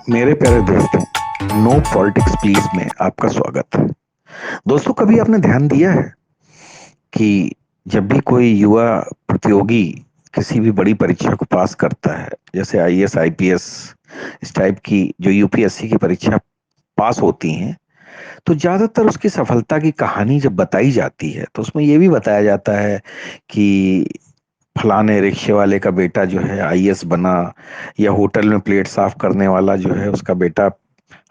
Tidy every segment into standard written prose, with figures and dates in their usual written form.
मेरे प्यारे दोस्तों, नो पॉलिटिक्स प्लीज में आपका स्वागत है। दोस्तों, कभी आपने ध्यान दिया है कि जब भी कोई युवा प्रतियोगी किसी भी बड़ी परीक्षा को पास करता है, जैसे आईएएस आईपीएस इस टाइप की जो यूपीएससी की परीक्षा पास होती हैं, तो ज्यादातर उसकी सफलता की कहानी जब बताई जाती है तो उसमें यह भी बताया जाता है कि फलाने रिक्शे वाले का बेटा जो है आईएएस बना, या होटल में प्लेट साफ करने वाला जो है उसका बेटा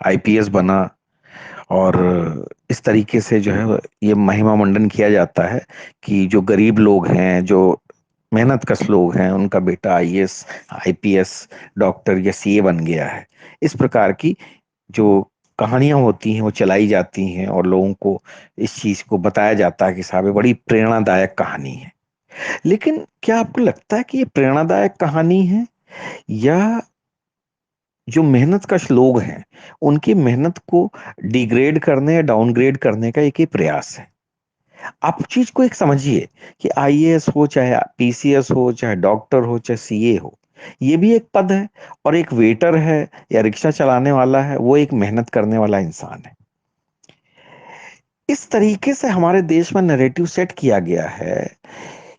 आईपीएस बना। और इस तरीके से जो है ये महिमा मंडन किया जाता है कि जो गरीब लोग हैं, जो मेहनत कश लोग हैं, उनका बेटा आईएएस आईपीएस डॉक्टर या सीए बन गया है। इस प्रकार की जो कहानियां होती हैं वो चलाई जाती हैं और लोगों को इस चीज को बताया जाता है कि साहब ये बड़ी प्रेरणादायक कहानी है। लेकिन क्या आपको लगता है कि ये प्रेरणादायक कहानी है, या जो मेहनत कश लोग हैं उनकी मेहनत को डिग्रेड करने या डाउनग्रेड करने का एक ही प्रयास है? आप चीज को एक समझिए कि आईएएस हो, चाहे पीसीएस हो, चाहे डॉक्टर हो, चाहे सीए हो, ये भी एक पद है। और एक वेटर है या रिक्शा चलाने वाला है, वो एक मेहनत करने वाला इंसान है। इस तरीके से हमारे देश में नैरेटिव सेट किया गया है।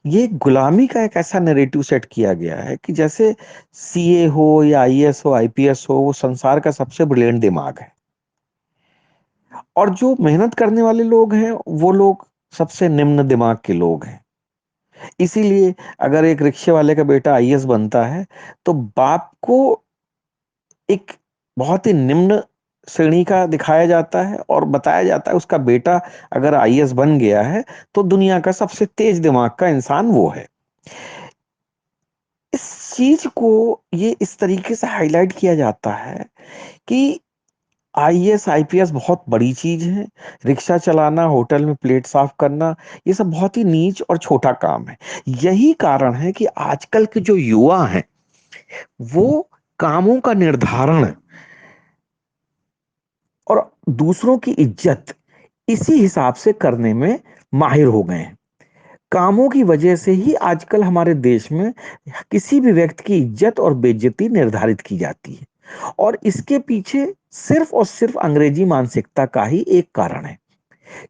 ये गुलामी का एक ऐसा नैरेटिव सेट किया गया है कि जैसे सीए हो या आईएएस हो आईपीएस हो, वो संसार का सबसे ब्रिलियंट दिमाग है, और जो मेहनत करने वाले लोग हैं वो लोग सबसे निम्न दिमाग के लोग हैं। इसीलिए अगर एक रिक्शे वाले का बेटा आईएएस बनता है तो बाप को एक बहुत ही निम्न श्रेणी का दिखाया जाता है और बताया जाता है उसका बेटा अगर आईएएस बन गया है तो दुनिया का सबसे तेज दिमाग का इंसान वो है। इस चीज को ये इस तरीके से हाईलाइट किया जाता है कि आईएएस आईपीएस बहुत बड़ी चीज है। रिक्शा चलाना, होटल में प्लेट साफ करना, ये सब बहुत ही नीच और छोटा काम है। यही कारण है कि आजकल के जो युवा हैं वो कामों का निर्धारण और दूसरों की इज्जत इसी हिसाब से करने में माहिर हो गए हैं। कामों की वजह से ही आजकल हमारे देश में किसी भी व्यक्ति की इज्जत और बेइज्जती निर्धारित की जाती है, और इसके पीछे सिर्फ और सिर्फ अंग्रेजी मानसिकता का ही एक कारण है।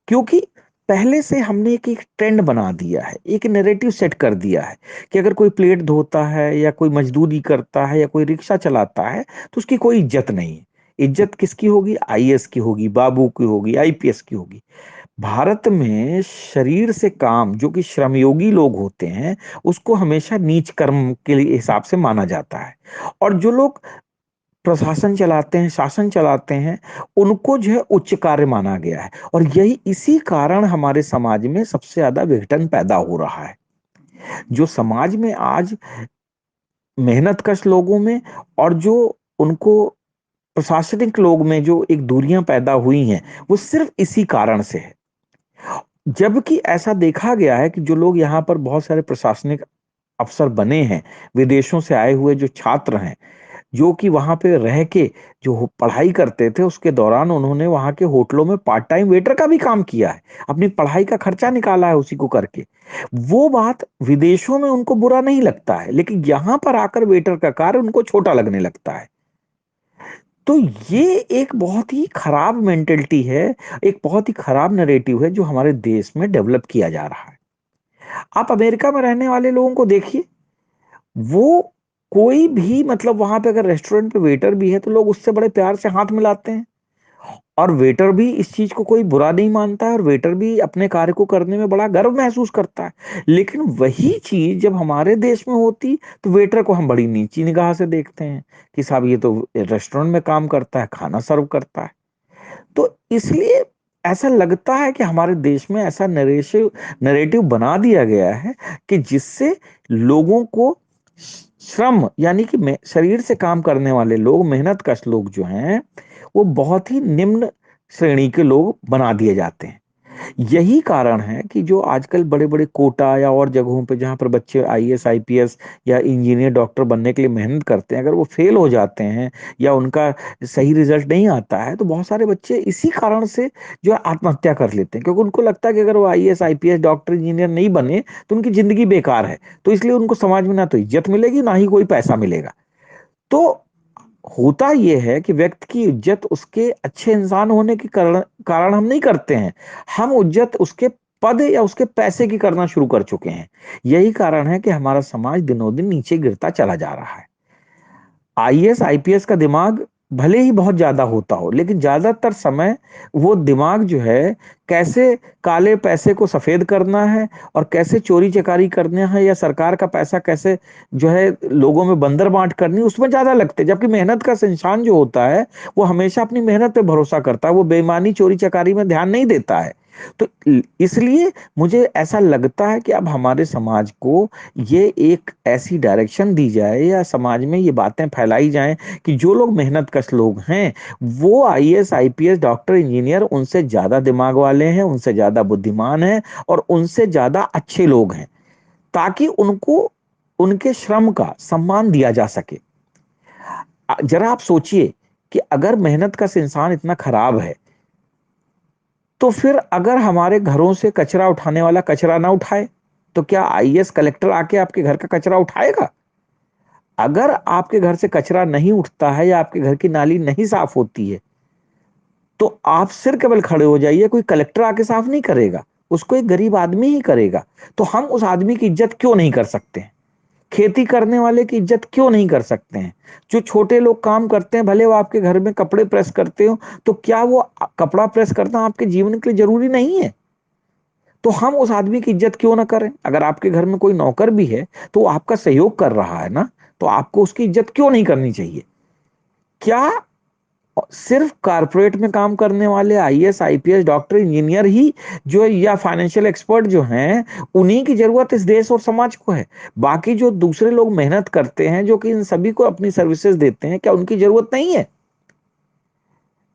क्योंकि पहले से हमने एक ट्रेंड बना दिया है, एक नैरेटिव सेट कर दिया है कि अगर कोई प्लेट धोता है या कोई मजदूरी करता है या कोई रिक्शा चलाता है तो उसकी कोई इज्जत नहीं है। इज्जत किसकी होगी? आईएएस की होगी, बाबू की होगी, आईपीएस की होगी। भारत में शरीर से काम जो कि श्रमयोगी लोग होते हैं उसको हमेशा नीच कर्म के लिए हिसाब से माना जाता है, और जो लोग प्रशासन चलाते हैं, शासन चलाते हैं, उनको जो है उच्च कार्य माना गया है। और यही इसी कारण हमारे समाज में सबसे ज्यादा विघटन पैदा हो रहा है। जो समाज में आज मेहनतकश लोगों में और जो उनको प्रशासनिक लोग में जो एक दूरियां पैदा हुई हैं, वो सिर्फ इसी कारण से है। जबकि ऐसा देखा गया है कि जो लोग यहाँ पर बहुत सारे प्रशासनिक अफसर बने हैं, विदेशों से आए हुए जो छात्र हैं, जो कि वहां पे रह के जो पढ़ाई करते थे, उसके दौरान उन्होंने वहां के होटलों में पार्ट टाइम वेटर का भी काम किया है, अपनी पढ़ाई का खर्चा निकाला है उसी को करके। वो बात विदेशों में उनको बुरा नहीं लगता है, लेकिन यहाँ पर आकर वेटर का कार्य उनको छोटा लगने लगता है। तो ये एक बहुत ही खराब मेंटेलिटी है, एक बहुत ही खराब नैरेटिव है जो हमारे देश में डेवलप किया जा रहा है। आप अमेरिका में रहने वाले लोगों को देखिए, वो कोई भी मतलब वहां पे अगर रेस्टोरेंट पे वेटर भी है तो लोग उससे बड़े प्यार से हाथ मिलाते हैं, और वेटर भी इस चीज को कोई बुरा नहीं मानता है, और वेटर भी अपने कार्य को करने में बड़ा गर्व महसूस करता है। लेकिन वही चीज जब हमारे देश में होती तो वेटर को हम बड़ी नीची निगाह से देखते हैं कि साहब ये तो रेस्टोरेंट में काम करता है, खाना सर्व करता है। तो इसलिए ऐसा लगता है कि हमारे देश में ऐसा नरेटिव नरेटिव बना दिया गया है कि जिससे लोगों को श्रम यानी कि शरीर से काम करने वाले लोग, मेहनत कश लोग जो हैं, वो बहुत ही निम्न श्रेणी के लोग बना दिए जाते हैं। यही कारण है कि जो आजकल बड़े बड़े कोटा या और जगहों पे जहां पर बच्चे आईएएस आईपीएस या इंजीनियर डॉक्टर बनने के लिए मेहनत करते हैं, अगर वो फेल हो जाते हैं या उनका सही रिजल्ट नहीं आता है तो बहुत सारे बच्चे इसी कारण से जो है आत्महत्या कर लेते हैं, क्योंकि उनको लगता है कि अगर वो आईएएस आईपीएस डॉक्टर इंजीनियर नहीं बने तो उनकी जिंदगी बेकार है। तो इसलिए उनको समाज में ना तो इज्जत मिलेगी, ना ही कोई पैसा मिलेगा। तो होता यह है कि व्यक्ति की इज्जत उसके अच्छे इंसान होने के कारण कारण हम नहीं करते हैं, हम इज्जत उसके पद या उसके पैसे की करना शुरू कर चुके हैं। यही कारण है कि हमारा समाज दिनों दिन नीचे गिरता चला जा रहा है। आईएएस आईपीएस का दिमाग भले ही बहुत ज्यादा होता हो, लेकिन ज्यादातर समय वो दिमाग जो है कैसे काले पैसे को सफेद करना है और कैसे चोरी चकारी करना है या सरकार का पैसा कैसे जो है लोगों में बंदर बांट करनी, उसमें ज्यादा लगते हैं। जबकि मेहनत का इंसान जो होता है वो हमेशा अपनी मेहनत पे भरोसा करता है, वो बेईमानी चोरी चकारी में ध्यान नहीं देता है। तो इसलिए मुझे ऐसा लगता है कि अब हमारे समाज को ये एक ऐसी डायरेक्शन दी जाए या समाज में ये बातें फैलाई जाएं कि जो लोग मेहनतकश लोग हैं वो आईएएस आईपीएस डॉक्टर इंजीनियर उनसे ज्यादा दिमाग वाले हैं, उनसे ज्यादा बुद्धिमान हैं और उनसे ज्यादा अच्छे लोग हैं, ताकि उनको उनके श्रम का सम्मान दिया जा सके। जरा आप सोचिए कि अगर मेहनत का इंसान इतना खराब है, तो फिर अगर हमारे घरों से कचरा उठाने वाला कचरा ना उठाए, तो क्या आईएएस कलेक्टर आके आपके घर का कचरा उठाएगा? अगर आपके घर से कचरा नहीं उठता है या आपके घर की नाली नहीं साफ होती है, तो आप सिर केवल खड़े हो जाइए, कोई कलेक्टर आके साफ नहीं करेगा, उसको एक गरीब आदमी ही करेगा। तो हम उस आदमी की इज्जत क्यों नहीं कर सकते हैं? खेती करने वाले की इज्जत क्यों नहीं कर सकते हैं? जो छोटे लोग काम करते हैं, भले वो आपके घर में कपड़े प्रेस करते हो, तो क्या वो कपड़ा प्रेस करना आपके जीवन के लिए जरूरी नहीं है? तो हम उस आदमी की इज्जत क्यों ना करें? अगर आपके घर में कोई नौकर भी है तो वो आपका सहयोग कर रहा है ना, तो आपको उसकी इज्जत क्यों नहीं करनी चाहिए? क्या सिर्फ कारपोरेट में काम करने वाले आईएएस आईपीएस डॉक्टर इंजीनियर ही जो या फाइनेंशियल एक्सपर्ट जो हैं उन्हीं की जरूरत इस देश और समाज को है? बाकी जो दूसरे लोग मेहनत करते हैं, जो कि इन सभी को अपनी सर्विसेज देते हैं, क्या उनकी जरूरत नहीं है?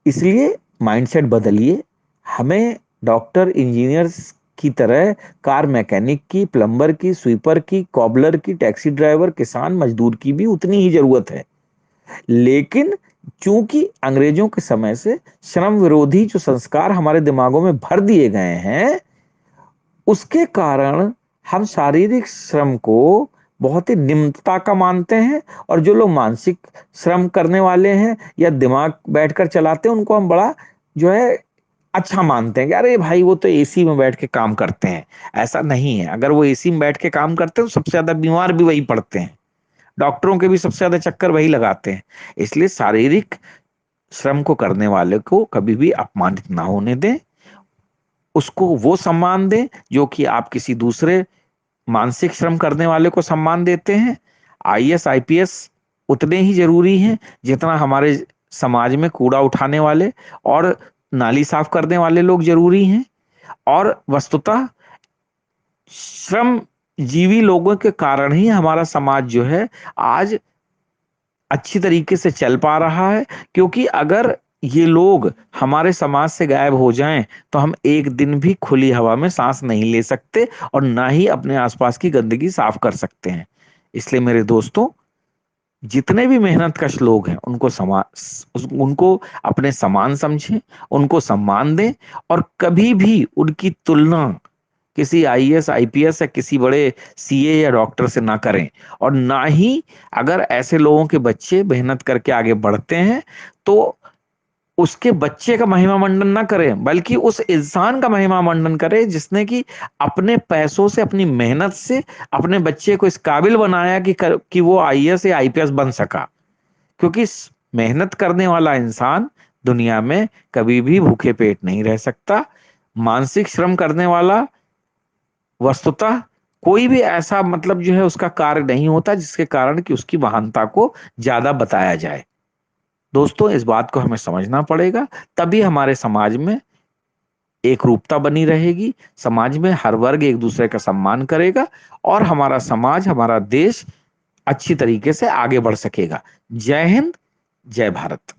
इसलिए माइंडसेट बदलिए। हमें डॉक्टर इंजीनियर्स की तरह कार मैकेनिक की, प्लम्बर की, स्वीपर की, कॉबलर की, टैक्सी ड्राइवर, किसान, मजदूर की भी उतनी ही जरूरत है। लेकिन चूंकि अंग्रेजों के समय से श्रम विरोधी जो संस्कार हमारे दिमागों में भर दिए गए हैं, उसके कारण हम शारीरिक श्रम को बहुत ही निम्नता का मानते हैं, और जो लोग मानसिक श्रम करने वाले हैं या दिमाग बैठकर चलाते हैं उनको हम बड़ा जो है अच्छा मानते हैं कि अरे भाई वो तो एसी में बैठ के काम करते हैं। ऐसा नहीं है, अगर वो एसी में बैठ के काम करते हैं तो सबसे ज्यादा बीमार भी वही पड़ते हैं, डॉक्टरों के भी सबसे ज्यादा चक्कर वही लगाते हैं। इसलिए शारीरिक श्रम को करने वाले को कभी भी अपमानित ना होने दें, उसको वो सम्मान दें जो कि आप किसी दूसरे मानसिक श्रम करने वाले को सम्मान देते हैं। आईएएस आईपीएस उतने ही जरूरी हैं जितना हमारे समाज में कूड़ा उठाने वाले और नाली साफ करने वाले लोग जरूरी हैं। और वस्तुतः श्रम जीवी लोगों के कारण ही हमारा समाज जो है आज अच्छी तरीके से चल पा रहा है। क्योंकि अगर ये लोग हमारे समाज से गायब हो जाएं तो हम एक दिन भी खुली हवा में सांस नहीं ले सकते और ना ही अपने आसपास की गंदगी साफ कर सकते हैं। इसलिए मेरे दोस्तों, जितने भी मेहनतकश लोग हैं उनको अपने समान समझें, उनको सम्मान दें, और कभी भी उनकी तुलना किसी आईएएस आईपीएस या किसी बड़े सीए या डॉक्टर से ना करें। और ना ही अगर ऐसे लोगों के बच्चे मेहनत करके आगे बढ़ते हैं तो उसके बच्चे का महिमा मंडन ना करें, बल्कि उस इंसान का महिमा मंडन करें जिसने कि अपने पैसों से, अपनी मेहनत से अपने बच्चे को इस काबिल बनाया कि वो आईएएस या आईपीएस बन सका। क्योंकि मेहनत करने वाला इंसान दुनिया में कभी भी भूखे पेट नहीं रह सकता। मानसिक श्रम करने वाला वस्तुतः कोई भी ऐसा मतलब जो है उसका कार्य नहीं होता जिसके कारण कि उसकी महानता को ज्यादा बताया जाए। दोस्तों, इस बात को हमें समझना पड़ेगा, तभी हमारे समाज में एक रूपता बनी रहेगी, समाज में हर वर्ग एक दूसरे का सम्मान करेगा और हमारा समाज, हमारा देश अच्छी तरीके से आगे बढ़ सकेगा। जय हिंद, जय भारत।